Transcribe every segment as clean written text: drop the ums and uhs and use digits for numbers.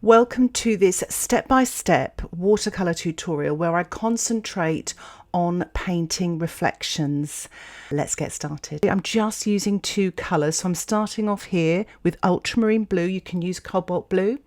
Welcome to this step-by-step watercolour tutorial where I concentrate on painting reflections. Let's get started. I'm just using two colours, so I'm starting off here with ultramarine blue. You can use cobalt blue.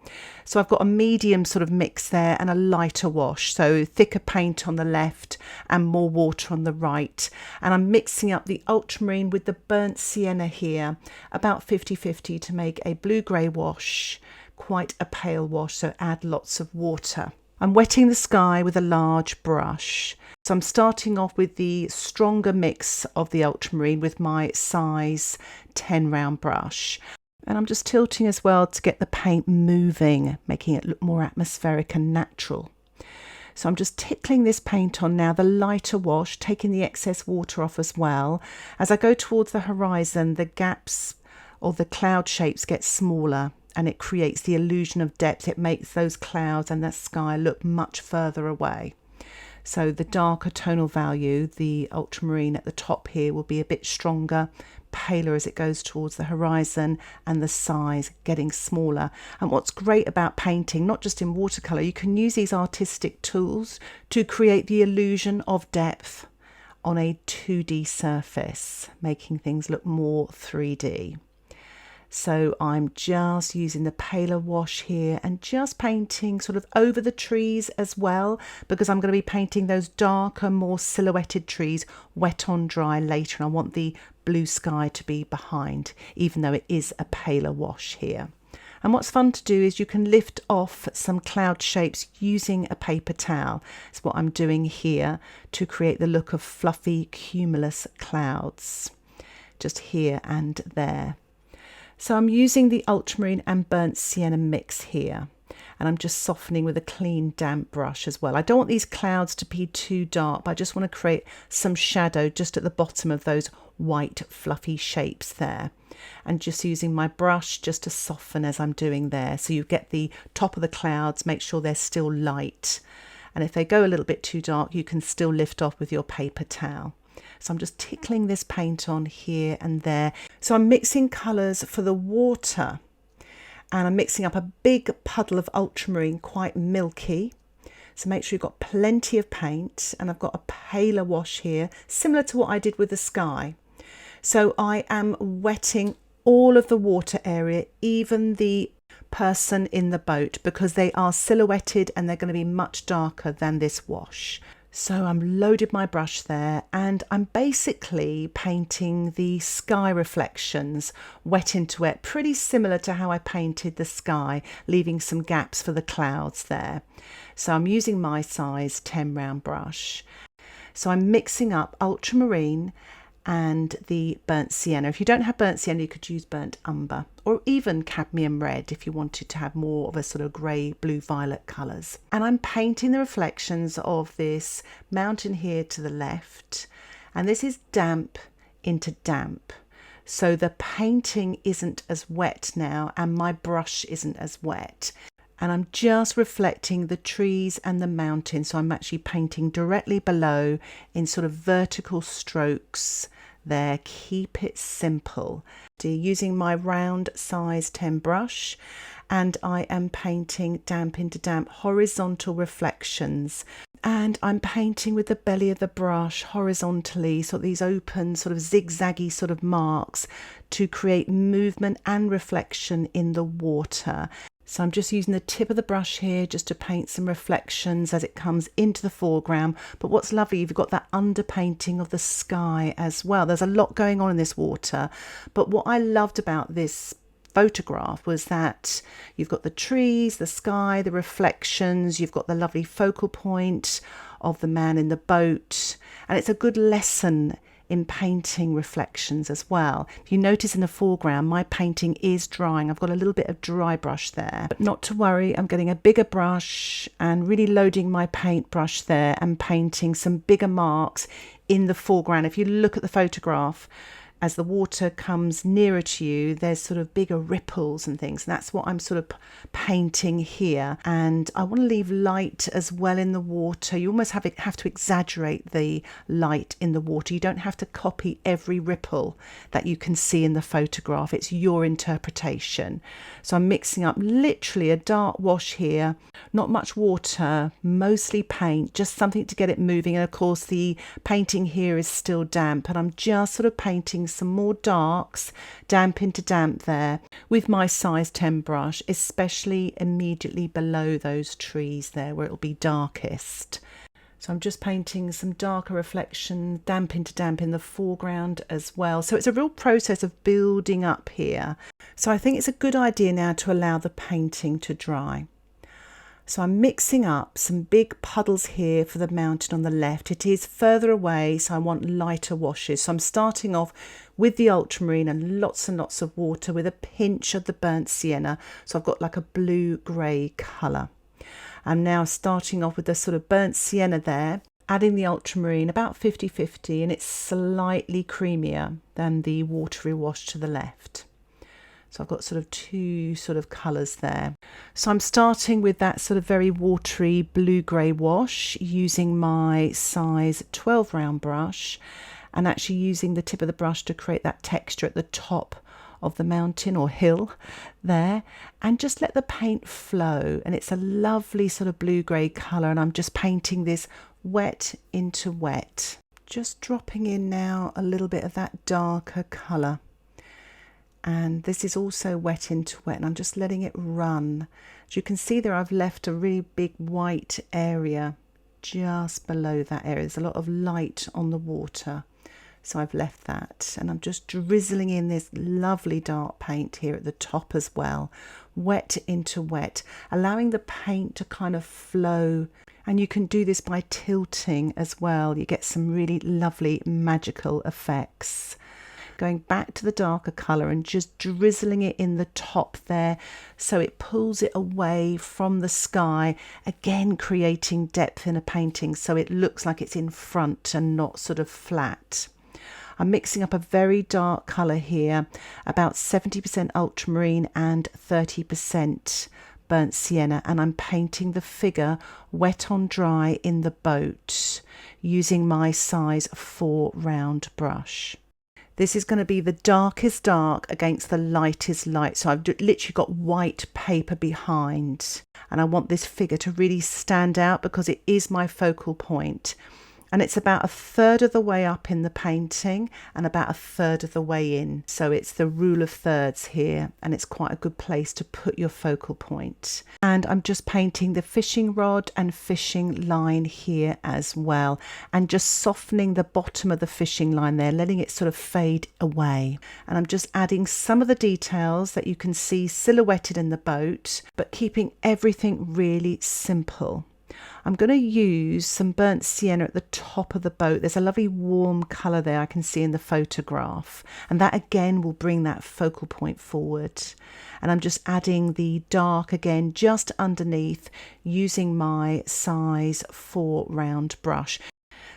So I've got a medium sort of mix there and a lighter wash, so thicker paint on the left and more water on the right. And I'm mixing up the ultramarine with the burnt sienna here, about 50-50 to make a blue-grey wash. Quite a pale wash, so add lots of water. I'm wetting the sky with a large brush. So I'm starting off with the stronger mix of the ultramarine with my size 10 round brush. And I'm just tilting as well to get the paint moving, making it look more atmospheric and natural. So I'm just tickling this paint on now, the lighter wash, taking the excess water off as well. As I go towards the horizon, the gaps or the cloud shapes get smaller, and it creates the illusion of depth. It makes those clouds and that sky look much further away. So the darker tonal value, the ultramarine at the top here, will be a bit stronger, paler as it goes towards the horizon, and the size getting smaller. And what's great about painting, not just in watercolour, you can use these artistic tools to create the illusion of depth on a 2D surface, making things look more 3D. So I'm just using the paler wash here and just painting sort of over the trees as well, because I'm going to be painting those darker, more silhouetted trees wet on dry later, and I want the blue sky to be behind, even though it is a paler wash here. And what's fun to do is you can lift off some cloud shapes using a paper towel. That's what I'm doing here to create the look of fluffy cumulus clouds, just here and there. So I'm using the ultramarine and burnt sienna mix here, and I'm just softening with a clean damp brush as well. I don't want these clouds to be too dark, but I just want to create some shadow just at the bottom of those white fluffy shapes there, and just using my brush just to soften as I'm doing there. So you get the top of the clouds, make sure they're still light, and if they go a little bit too dark, you can still lift off with your paper towel. So I'm just tickling this paint on here and there. So I'm mixing colours for the water, and I'm mixing up a big puddle of ultramarine, quite milky. So make sure you've got plenty of paint, and I've got a paler wash here, similar to what I did with the sky. So I am wetting all of the water area, even the person in the boat, because they are silhouetted and they're going to be much darker than this wash. So I'm loaded my brush there, and I'm basically painting the sky reflections wet into wet, pretty similar to how I painted the sky, leaving some gaps for the clouds there. So I'm using my size 10 round brush. So I'm mixing up ultramarine and the burnt sienna. If you don't have burnt sienna, you could use burnt umber or even cadmium red if you wanted to have more of a sort of grey, blue, violet colours. And I'm painting the reflections of this mountain here to the left, and this is damp into damp. So the painting isn't as wet now, and my brush isn't as wet. And I'm just reflecting the trees and the mountain. So I'm actually painting directly below in sort of vertical strokes there. Keep it simple. Using my round size 10 brush, and I am painting damp into damp horizontal reflections. And I'm painting with the belly of the brush horizontally, so these open sort of zigzaggy sort of marks to create movement and reflection in the water. So I'm just using the tip of the brush here just to paint some reflections as it comes into the foreground. But what's lovely, you've got that underpainting of the sky as well. There's a lot going on in this water. But what I loved about this photograph was that you've got the trees, the sky, the reflections, you've got the lovely focal point of the man in the boat. And it's a good lesson in painting reflections as well. If you notice in the foreground, my painting is drying. I've got a little bit of dry brush there, but not to worry. I'm getting a bigger brush and really loading my paintbrush there and painting some bigger marks in the foreground. If you look at the photograph, as the water comes nearer to you, there's sort of bigger ripples and things. And that's what I'm sort of painting here. And I want to leave light as well in the water. You almost have to exaggerate the light in the water. You don't have to copy every ripple that you can see in the photograph. It's your interpretation. So I'm mixing up literally a dark wash here, not much water, mostly paint, just something to get it moving. And of course the painting here is still damp, and I'm just sort of painting some more darks, damp into damp there, with my size 10 brush, especially immediately below those trees there where it'll be darkest. So I'm just painting some darker reflection, damp into damp in the foreground as well. So it's a real process of building up here. So I think it's a good idea now to allow the painting to dry. So I'm mixing up some big puddles here for the mountain on the left. It is further away, so I want lighter washes. So I'm starting off with the ultramarine and lots of water with a pinch of the burnt sienna. So I've got like a blue-grey colour. I'm now starting off with the sort of burnt sienna there, adding the ultramarine about 50-50, and it's slightly creamier than the watery wash to the left. So I've got sort of two sort of colours there. So I'm starting with that sort of very watery blue-grey wash using my size 12 round brush, and actually using the tip of the brush to create that texture at the top of the mountain or hill there, and just let the paint flow. And it's a lovely sort of blue-grey colour, and I'm just painting this wet into wet. Just dropping in now a little bit of that darker colour. And this is also wet into wet, and I'm just letting it run. As you can see there, I've left a really big white area just below that area. There's a lot of light on the water, so I've left that. And I'm just drizzling in this lovely dark paint here at the top as well, wet into wet, allowing the paint to kind of flow. And you can do this by tilting as well. You get some really lovely magical effects. Going back to the darker colour and just drizzling it in the top there so it pulls it away from the sky, again creating depth in a painting so it looks like it's in front and not sort of flat. I'm mixing up a very dark colour here, about 70% ultramarine and 30% burnt sienna, and I'm painting the figure wet on dry in the boat using my size 4 round brush. This is going to be the darkest dark against the lightest light. So I've literally got white paper behind, and I want this figure to really stand out because it is my focal point. And it's about a third of the way up in the painting and about a third of the way in. So it's the rule of thirds here, and it's quite a good place to put your focal point. And I'm just painting the fishing rod and fishing line here as well, and just softening the bottom of the fishing line there, letting it sort of fade away. And I'm just adding some of the details that you can see silhouetted in the boat, but keeping everything really simple. I'm going to use some burnt sienna at the top of the boat. There's a lovely warm colour there I can see in the photograph, and that again will bring that focal point forward. And I'm just adding the dark again just underneath using my size 4 round brush.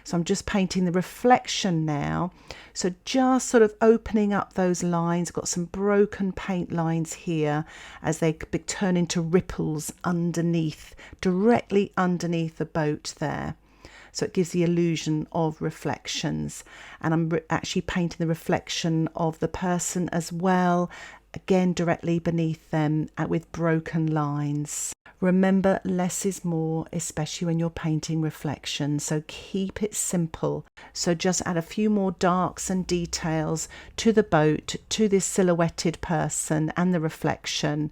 So I'm just painting the reflection now. So just sort of opening up those lines. I've got some broken paint lines here as they turn into ripples underneath, directly underneath the boat there. So it gives the illusion of reflections. And I'm actually painting the reflection of the person as well, again directly beneath them with broken lines. Remember, less is more, especially when you're painting reflection, so keep it simple. So just add a few more darks and details to the boat, to this silhouetted person and the reflection,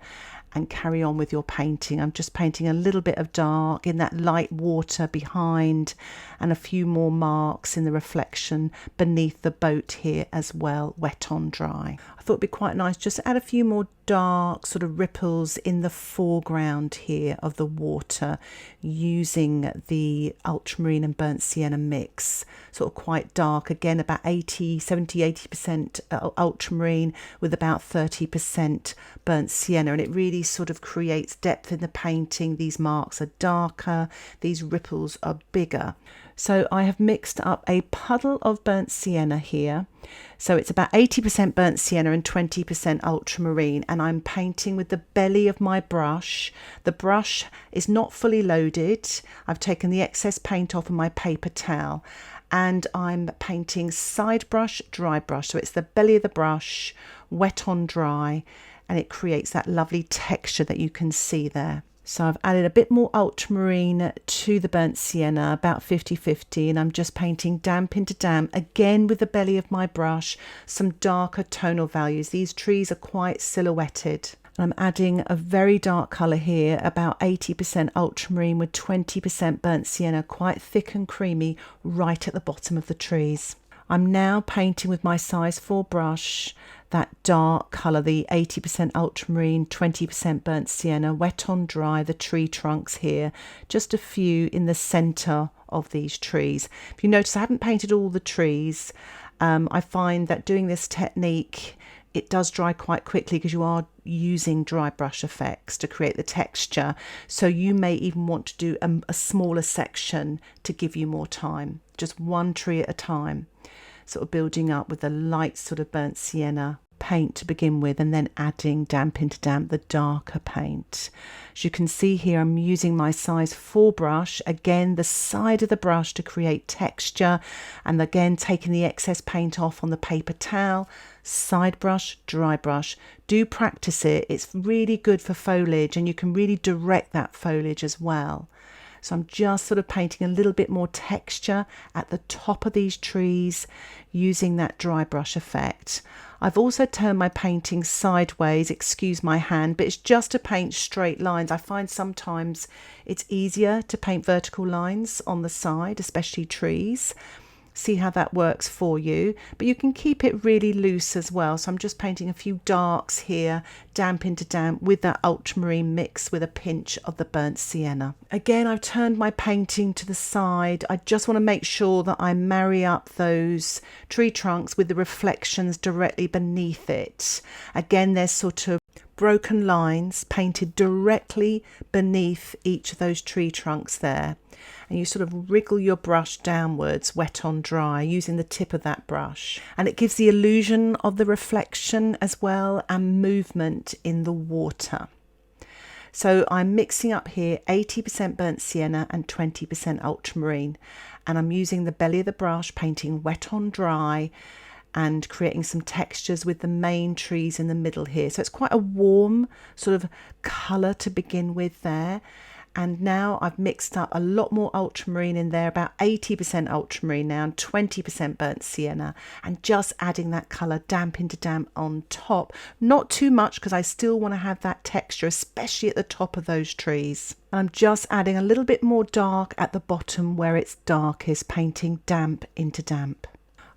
and carry on with your painting. I'm just painting a little bit of dark in that light water behind, and a few more marks in the reflection beneath the boat here as well, wet on dry. I thought it'd be quite nice just to add a few more dark sort of ripples in the foreground here of the water using the ultramarine and burnt sienna mix, sort of quite dark, again about 70-80% ultramarine with about 30% burnt sienna, and it really sort of creates depth in the painting. These marks are darker, these ripples are bigger. So I have mixed up a puddle of burnt sienna here. So it's about 80% burnt sienna and 20% ultramarine, and I'm painting with the belly of my brush. The brush is not fully loaded. I've taken the excess paint off of my paper towel, and I'm painting side brush, dry brush. So it's the belly of the brush, wet on dry, and it creates that lovely texture that you can see there. So I've added a bit more ultramarine to the burnt sienna, about 50-50, and I'm just painting damp into damp, again with the belly of my brush, some darker tonal values. These trees are quite silhouetted. I'm adding a very dark colour here, about 80% ultramarine with 20% burnt sienna, quite thick and creamy, right at the bottom of the trees. I'm now painting with my size 4 brush that dark colour, the 80% ultramarine, 20% burnt sienna, wet on dry, the tree trunks here, just a few in the centre of these trees. If you notice, I haven't painted all the trees. I find that doing this technique, it does dry quite quickly because you are using dry brush effects to create the texture. So you may even want to do a smaller section to give you more time, just one tree at a time, sort of building up with the light sort of burnt sienna paint to begin with, and then adding damp into damp, the darker paint. As you can see here, I'm using my size 4 brush, again the side of the brush to create texture, and again taking the excess paint off on the paper towel. Side brush, dry brush. Do practice it. It's really good for foliage, and you can really direct that foliage as well. So I'm just sort of painting a little bit more texture at the top of these trees using that dry brush effect. I've also turned my painting sideways, excuse my hand, but it's just to paint straight lines. I find sometimes it's easier to paint vertical lines on the side, especially trees. See how that works for you, but you can keep it really loose as well. So I'm just painting a few darks here, damp into damp, with that ultramarine mix with a pinch of the burnt sienna. Again, I've turned my painting to the side. I just want to make sure that I marry up those tree trunks with the reflections directly beneath it. Again, there's sort of broken lines painted directly beneath each of those tree trunks there, and you sort of wriggle your brush downwards, wet on dry, using the tip of that brush, and it gives the illusion of the reflection as well and movement in the water. So I'm mixing up here 80% burnt sienna and 20% ultramarine, and I'm using the belly of the brush, painting wet on dry and creating some textures with the main trees in the middle here. So it's quite a warm sort of colour to begin with there. And now I've mixed up a lot more ultramarine in there, about 80% ultramarine now and 20% burnt sienna, and just adding that colour damp into damp on top. Not too much because I still want to have that texture, especially at the top of those trees. And I'm just adding a little bit more dark at the bottom where it's darkest, painting damp into damp.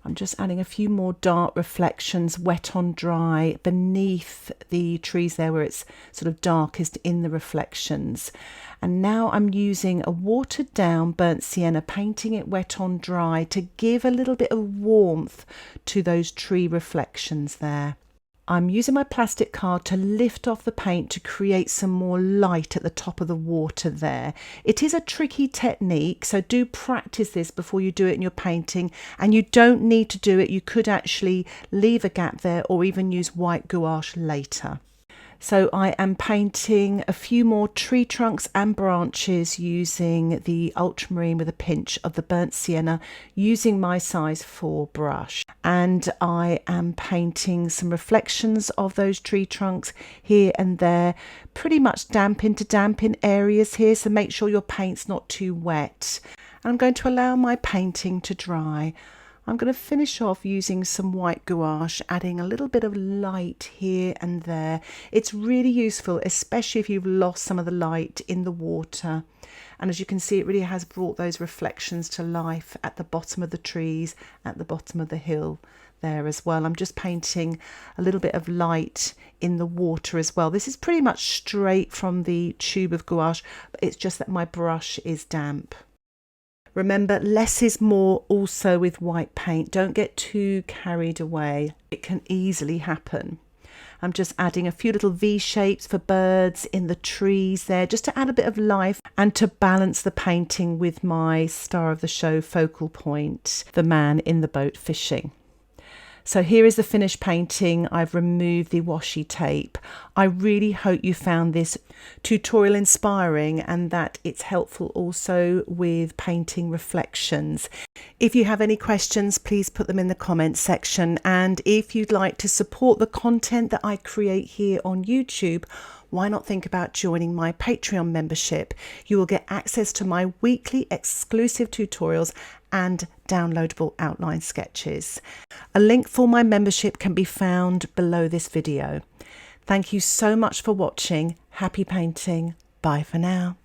I'm just adding a few more dark reflections, wet on dry, beneath the trees there where it's sort of darkest in the reflections. And now I'm using a watered down burnt sienna, painting it wet on dry to give a little bit of warmth to those tree reflections there. I'm using my plastic card to lift off the paint to create some more light at the top of the water there. It is a tricky technique, so do practice this before you do it in your painting, and you don't need to do it. You could actually leave a gap there or even use white gouache later. So I am painting a few more tree trunks and branches using the ultramarine with a pinch of the burnt sienna, using my size 4 brush. And I am painting some reflections of those tree trunks here and there, pretty much damp into damp in areas here, so make sure your paint's not too wet. And I'm going to allow my painting to dry. I'm going to finish off using some white gouache, adding a little bit of light here and there. It's really useful, especially if you've lost some of the light in the water. And as you can see, it really has brought those reflections to life at the bottom of the trees, at the bottom of the hill there as well. I'm just painting a little bit of light in the water as well. This is pretty much straight from the tube of gouache, but it's just that my brush is damp. Remember, less is more also with white paint. Don't get too carried away. It can easily happen. I'm just adding a few little V shapes for birds in the trees there, just to add a bit of life and to balance the painting with my star of the show focal point, the man in the boat fishing. So here is the finished painting. I've removed the washi tape. I really hope you found this tutorial inspiring and that it's helpful also with painting reflections. If you have any questions, please put them in the comments section. And if you'd like to support the content that I create here on YouTube, why not think about joining my Patreon membership? You will get access to my weekly exclusive tutorials and downloadable outline sketches. A link for my membership can be found below this video. Thank you so much for watching. Happy painting. Bye for now.